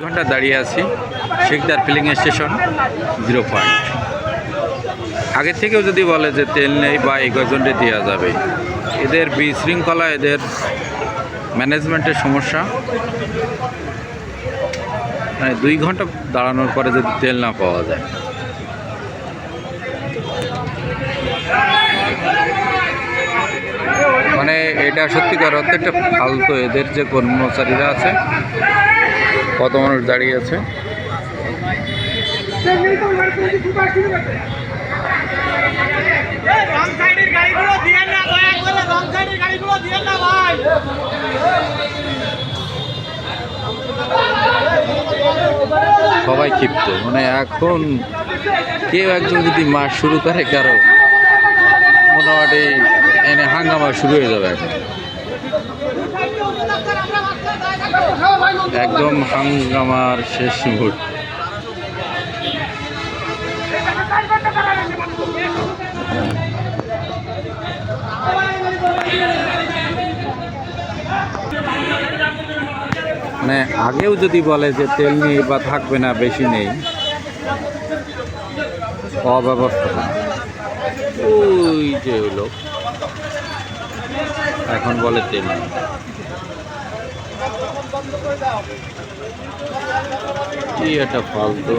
ঘন্টা দাঁড়িয়ে আছি শিকদার ফিলিং স্টেশন 0 পয়েন্ট। আগে থেকেও যদি বলে যে তেল নেই বা এই কয়েকজনকে দেওয়া যাবে, এদের বিশৃঙ্খলা, এদের ম্যানেজমেন্টের সমস্যা। মানে 2 ঘন্টা দাঁড়ানোর পরে যদি তেল না পাওয়া যায়, মানে এটা সত্যিকার অর্থে একটা ফালতু। এদের যে কর্মচারীরা আছে, কত মানুষ দাঁড়িয়ে আছে, সবাই ক্ষিপ্ত। মানে এখন কেউ একজন যদি মাস শুরু করে, কারো মোটামুটি এনে হাঙ্গামা শুরু হয়ে যাবে। একদম হাঙ্গামার শেষ মুহূর্ত। মানে আগেও যদি বলে যে তেল নেই বা থাকবে না, বেশি নেই, অব্যবস্থা। ওই যে লোক এখন বলে তেল নেই। কি একটা ফালতু।